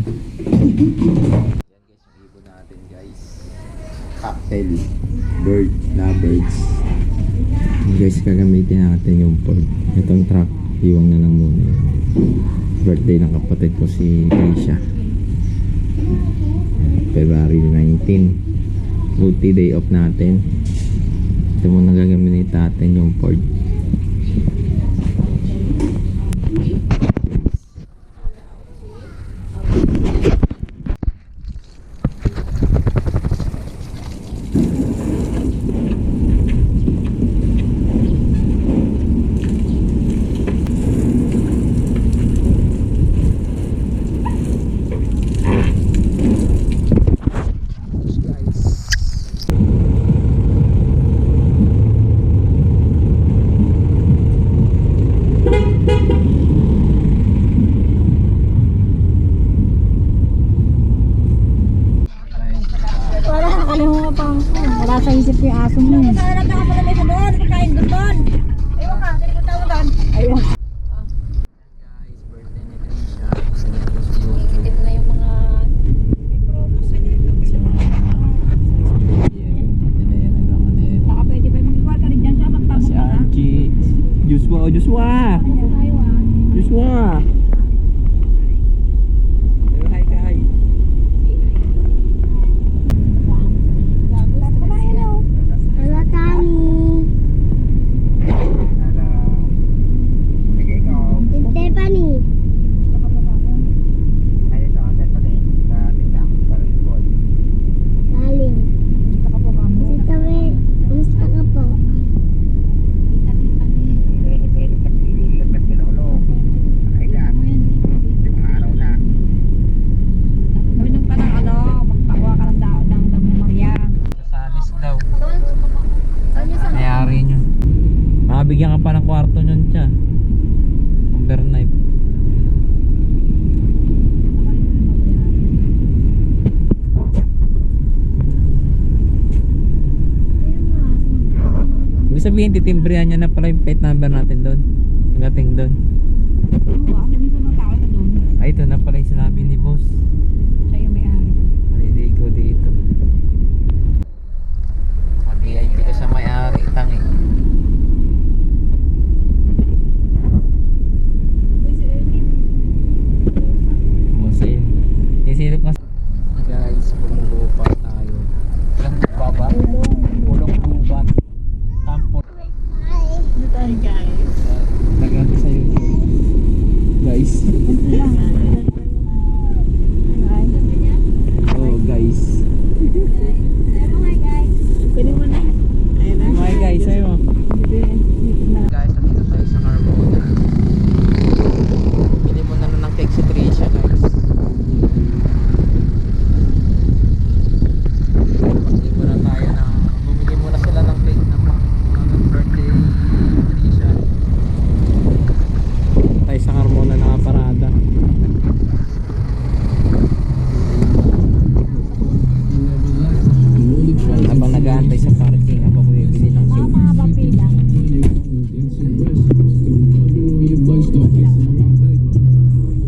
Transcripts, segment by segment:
guys, yung ibon natin guys. Cocktail. Bird na birds. Guys, gagamitin natin yung pork. Itong truck, iwang na lang muna. Birthday ng kapatid ko si Keisha. February 19. Multi day off natin. Ito muna gagamitin natin yung pork. Wala sa isip yung aso mo. Sarap na kapala may doon, pagkain doon. Ayaw ka, hindi ko tawag doon. Ayun. Guys, birthday ni Keisha. Itim na yung mga... Baka pwede ba yung igual ka rin dyan sa magtapos Si ka na? Archie. Joshua, oh Joshua! Joshua! Hi, hi. Hello, Tani. Stephanie. Galing. Tita Wen, kamusta ka po? Minum ka ng ano, magpakuha ka ng daw ng Maria. Sasalis daw. Mayari nyo. Makabigyan ka pa ng kwarto nyon siya. Overnight. Ibig sabihin, titimbrihan niya na pala yung plate number natin doon. Pagdating doon. Ay, ito na pala yung sinabi ni boss. Siya yung may-ari. Maliligo dito. Mag-VIP ka sa may-ari, tangi. Musa yun. Isilip nga. Guys, bumulupa tayo. Ilang lupa ba? Pulong lupa. Tampot. Ano tayo guys? Nagano sa YouTube. Guys. Oh guys. Pwede mo na. Ayun na. Hi guys, ayo. Guys, nandito tayo sa Carmona. Bili mo na ng cake si Trisha, guys. Bili muna tayo ng bumili muna sila ng cake ng birthday ni Trisha. Tayo sa Carmona nakaparada. Habang nag-aantay sa parking, habang bumibili ng cake. Mga papila.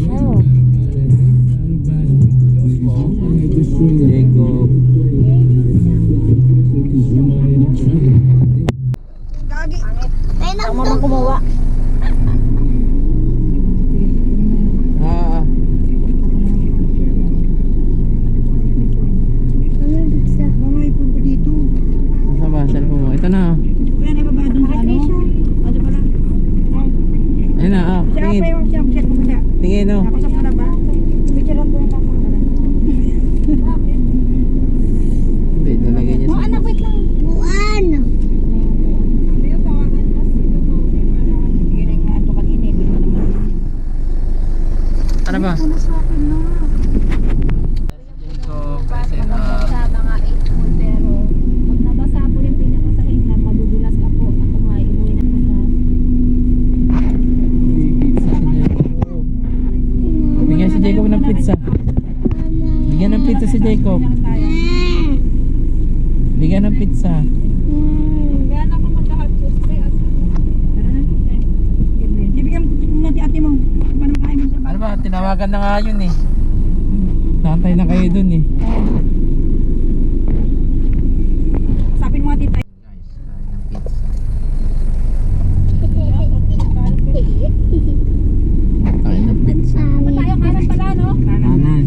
Oh. Jacob. Gagi. Ang mamang kumuha. Ah, Mamay punta dito. nasa ba? Cellphone mo. Ito na. Kaya na baba doon sa ano? Ano pala? Ayun na. Siya pa Tingin. yung siya ko siya. Tingin o. Nakasap ka na ba? Picture lang doon lang. Hindi, nalagay niya sa... Anak, wait lang. Buwan. Ano ba? Ano sa akin na? Jacob. Basta Kasi sa mga 8 po, pero pag nabasa po yung pinakasahingan, madudulas ka po. Ako nga, imuwi na po sa... Bigyan si Jacob ng pizza. Bigyan ng pizza si Jacob. Bigyan ng pizza. Gano'n ako mag-hard Tuesday at Bibigyan mo natin ate mo. Paano makain mo sa Ano ba? Tinawagan na nga yun eh. Nakantay na kayo dun eh. Sabi mo tita. Guys, kain ng pizza. Kain ng pizza. Ba't tayo kanan pala, no? Kanan.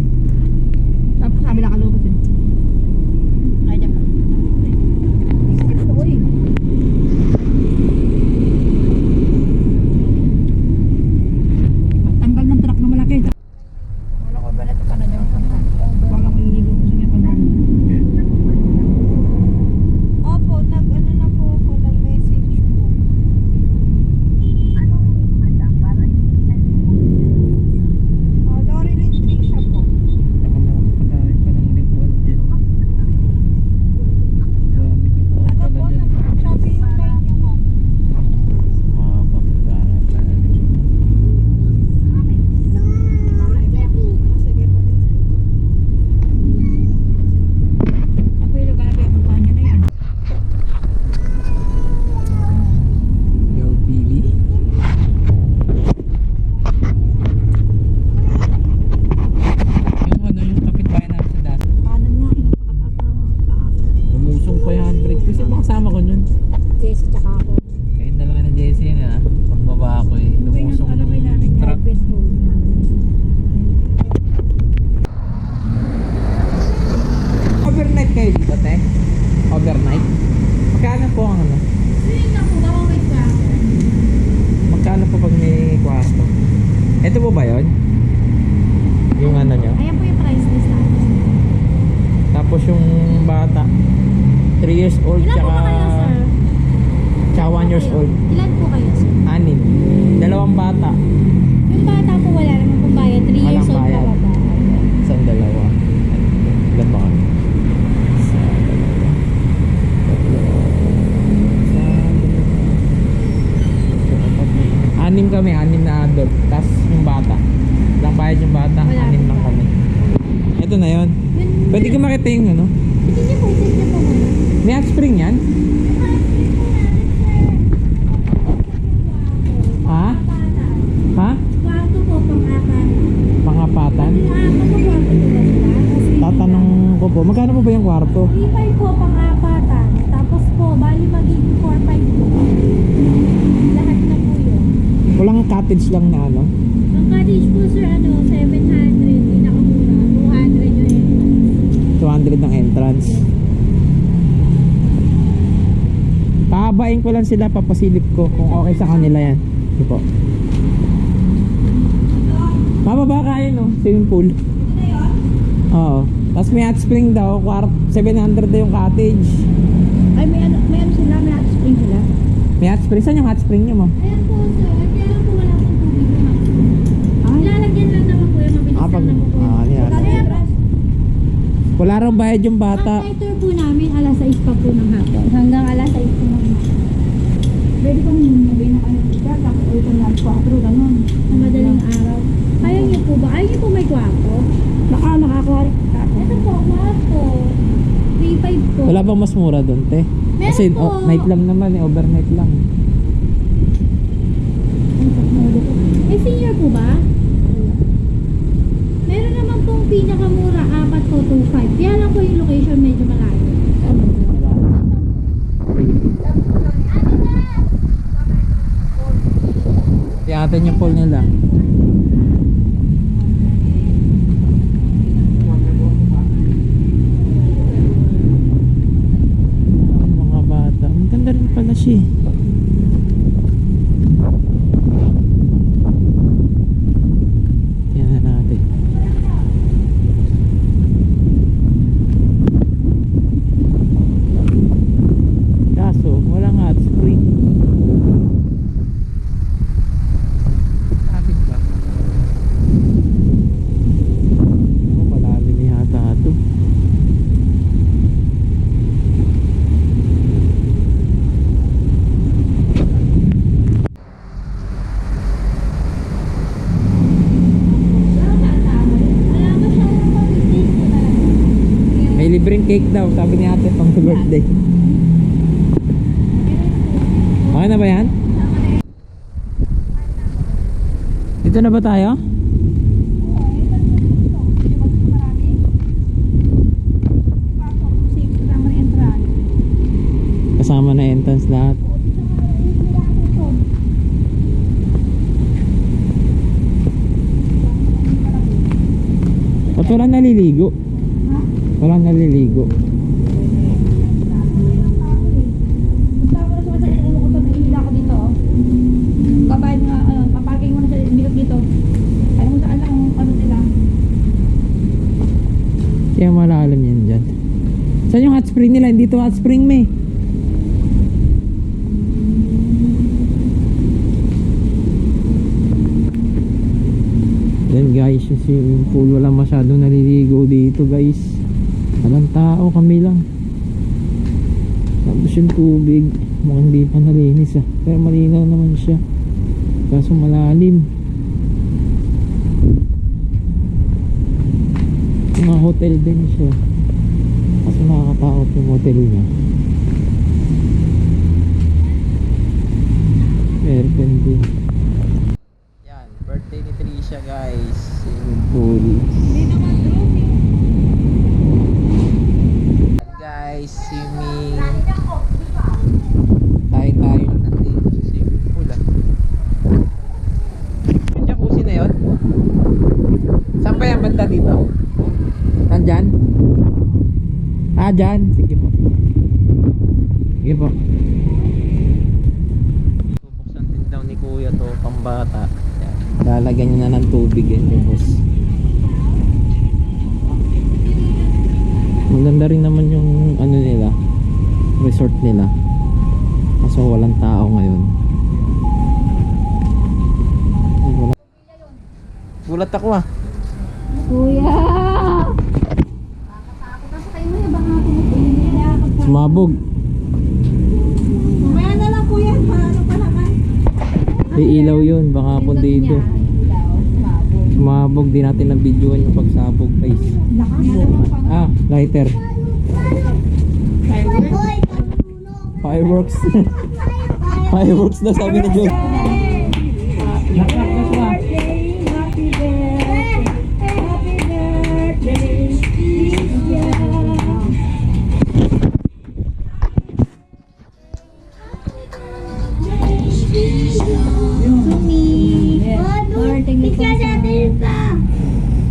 Tapos sabi lang kalubos yun. Ay, dyan ka. Ito, uy. Tanggal ng truck na malaki. Wala ko ba na ito ka na dyan? Wala ko iligo ko sa kanya. Opo, nag-ano na po ako, nag-message po. Loreline Tricia po. Pagkain pa ng likuan dyan. Dami nyo po Ano pala po, dyan. nag-Shopee yung line niyo mo. Mapapagkaran tayo. Sige po. Ako yung lugar na puntahan nyo na yan. Yo, Billy. Yung ano, yung kapitbahay namin sa das. Paano nga, napakatawa. Lumusong pa yung handbrake. Kasi baka kasama ko nun. Jesse tsaka ako. Kayo dalawa na Jessie yun ha. Pagbaba ako eh. Lumusong Alam mo yung namin na truck. best food namin. Overnight kayo dito, te? Overnight? Magkano po ang ano? Sige na po, wait ka. Magkano po pag may kwarto? Ito po ba yun? Yung ano nyo? Ayan po yung price list natin. Tapos yung bata 3 years old Ilan po tsaka ba kayo, sir? tsaka 1 years old. Ilan po kayo, sir? 6. Dalawang bata. Yung bata po wala naman pong bayad. 3 years Walang old bayad. pa ba? Isang dalawa. Ilan ba kami? Isa, dalawa. Tatlo. Isa, dalawa. 6 kami, 6 na adult. Tapos yung bata. Walang bayad yung bata, Wala 6 lang kami. Ito na yun. Yun, Pwede ka makita yung ano? Sige po, sige po. May hot spring yan? Ha? Ha? Kwarto po, pang-apat. Pangapatan? Pang-apat po, kwarto po ba sila? Kasi Tatanong ko po, magkano po ba yung kwarto? 3-5 po, pang-apatan. Tapos po, bali magiging 4-5 po. Lahat na po yun. Walang cottage lang na ano? Ang cottage po, sir, 700. Pinakamura. 200 yung entrance. 200 ng entrance. Pahabain ko lang sila, papasilip ko kung okay sa kanila yan. Ito po. Mababa kayo no, swimming pool. Oo. Tapos may hot spring daw, 700 daw yung cottage. Ay, may ano sila, may hot spring sila. May hot spring, saan yung hot spring niyo mo? Ayan po, sir. Kaya lang po wala pong tubig yung hot spring. Ilalagyan lang naman po yung mabilis Pag, lang naman po. ano yan? Kaya po, Wala raw bayad yung bata. ang night tour po namin, alas 6 pa po ng hapon. Hanggang alas 6 po ng hapon. Pwede kong mabay na kayo siya, tapos ulit ang last 4, ganun. Ang madaling araw. Kaya niyo po ba? Ayaw niyo po may kwarto? Baka nakakuha rin. Ito po, kwarto. 3-5 po. Wala bang mas mura doon, te? Meron Kasi po. night lang naman eh, overnight lang. Eh, senior po ba? Meron naman pong pinakamura, 4 po, 2-5. Kaya lang po yung location medyo malayo. Iyatin yung pool nila. Mga bata. Maganda rin pala siya. Tingnan natin. Kaso, walang hot spring. Traffic ba? Oh, malalim yata ito. May libreng cake daw, sabi ni ate pang birthday. Okay na ba yan? Dito na ba tayo? Kasama na entrance lahat. Ba't walang naliligo? Walang naliligo. Basta ako na sumasakit ang ulo ko pag hihila ko dito. Kabayan nga, paparking mo na sa likod dito. Alam mo saan lang kung ano nila. Kaya malalim yan dyan. Saan yung hot spring nila? Hindi to hot spring, me. Yan guys, yung swimming pool. Wala masyadong naliligo dito guys. Walang tao, kami lang. Tapos yung tubig, mukhang di pa nalinis ah. Pero malinaw naman siya. Kaso malalim. Mga hotel din siya. Kaso nakakatakot yung hotel niya. Airbnb. Yan, birthday ni Trisha guys. Swimming pool. Hindi naman drone Guys, swimming. Tayo lang natin sa swimming pool ah. Yung jacuzzi na yun? Saan pa yung banda dito? Nandyan? Ah, dyan. Sige po. Sige po. Bubuksan din daw ni kuya to, pambata. Yan. Lalagyan niya na ng tubig yan yung boss. Maganda rin naman yung ano nila, resort nila. Kaso walang tao ngayon. Ay, gulat ako ah. Kuya! Nakakatakot ako kayo mo. Baka pumupunta. Sumabog. Mamaya na lang kuya, paano pa naman? May ilaw yun, baka pundido. Sumabog, di natin na-videoan yung pagsabog guys. Ah, lighter. Fireworks. Fireworks na sabi ni Joe.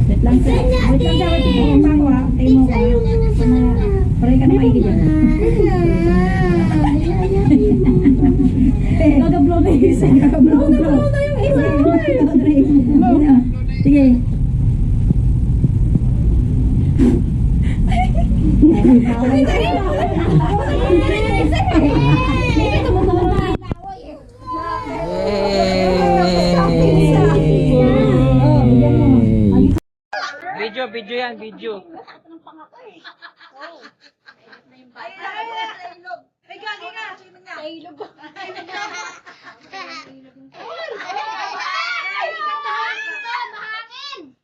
Wait lang siya, wait lang siya, tayo mo ka. Paray ka na maigi dyan. Gagablow na yung isa. Gagablow na yung isa. Sige. Video yan, video.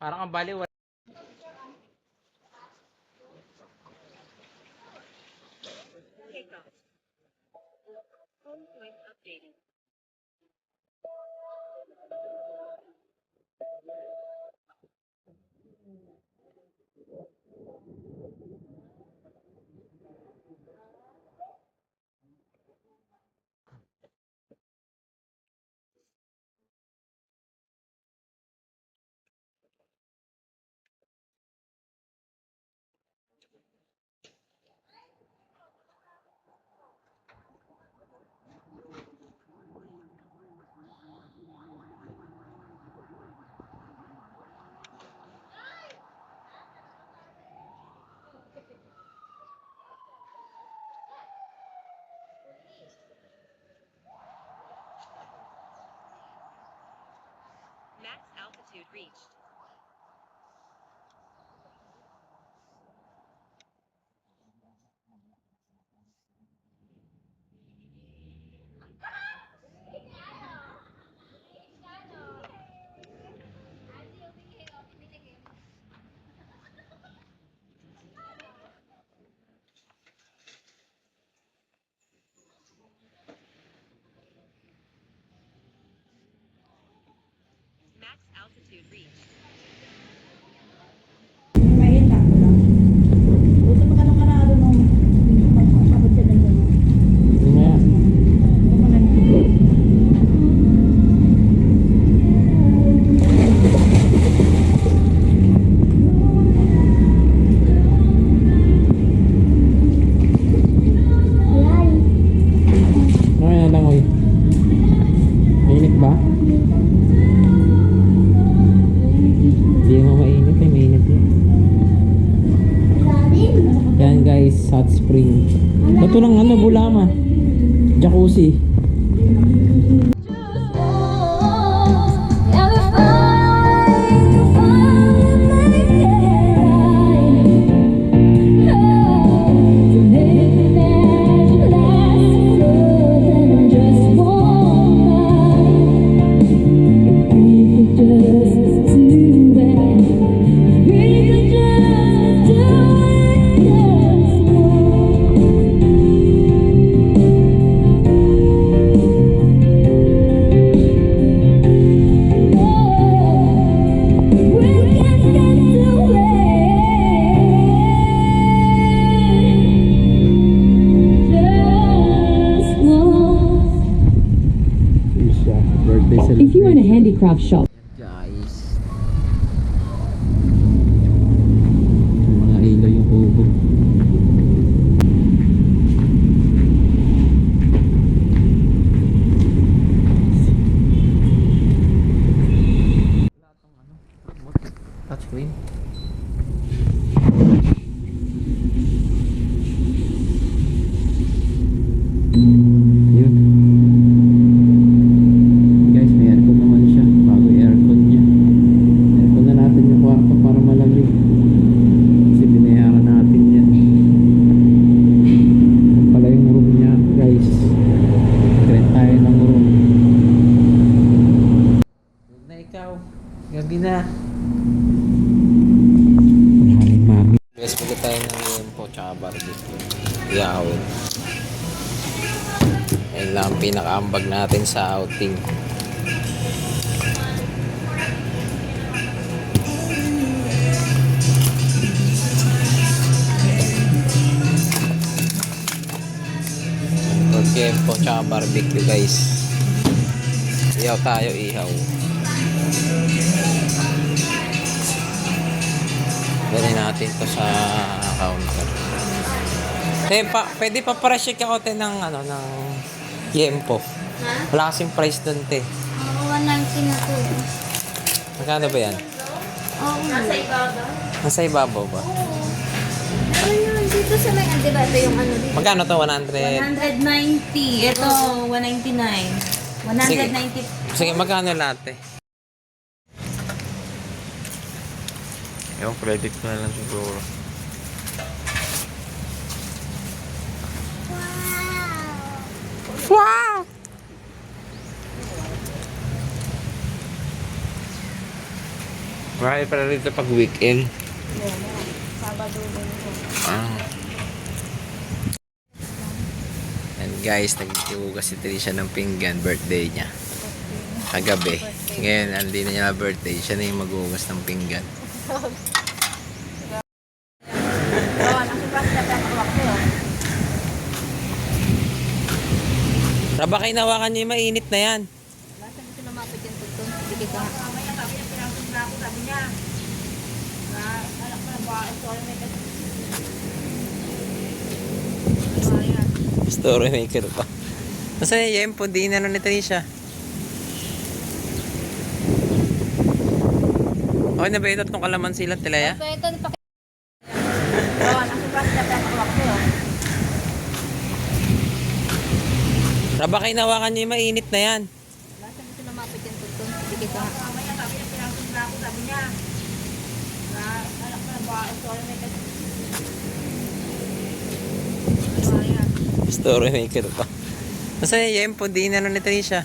Parang ang baliw. Max altitude reached. Max altitude reached. Mayin lang ko lang. Buto pa ka nung kanado nung pagpapagod siya lang. Ayan guys, hot spring. Bato lang ano, bulama. Jacuzzi. Birthday celebration. If you own a handicraft shop, Guys. Mga ilaw yung kubo. Touchscreen. Yun. Guys, may aircon naman siya. Bago yung aircon niya. Aircon na natin yung kwarto para malamig. Kasi binayaran natin yan. Yan pala yung room niya, guys. Rent tayo ng room. Good na ikaw. Gabi na. Maraming mami. Guys, pagka tayo ng lempo tsaka barbecue. Iyawin. Ayun lang ang pinaka-ambag natin sa outing. Kempo tsaka barbecue guys. Ihaw tayo, ihaw. Dali natin to sa counter. Pwede pa para check ako te ng ano ng Yempo. Ha? Wala kasing price doon te. Oo, 190 na to. Magkano ba yan? Oo. Nasa ibabaw? Nasa ibabaw ba? Meron yun. Dito sa may, di ba ito yung ano dito? Magkano to? 100? 190. Ito, 199. 190. Sige, magkano lahat eh? Yung credit ko na lang siguro. Wow! Marami pala rito pag weekend. Sabado din ito. And guys, nagtiugas si Trisha ng pinggan, birthday niya. Kagabi. Ngayon, hindi na niya na birthday. Siya na yung mag-uugas ng pinggan. Raba kayo nawakan niyo yung mainit na yan. Basta gusto lumapit yung tugtong. Sige ka. Story maker pa. Nasa yung po, di na ni Trisha. Okay na ba ito itong kalamansi lang tilaya? So, ito, Raba kayo nawakan niyo yung mainit na yan. basta gusto lumapit yung tugtong. Sige ka. Story maker pa. Nasa yung po, di na ni Trisha.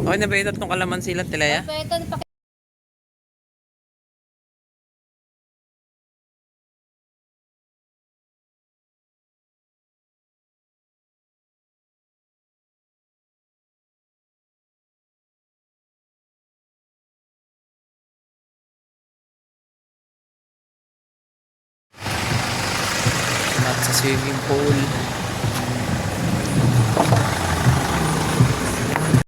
Okay na ba ito itong kalamansi lang tilaya? So, ito, At sa swimming pool.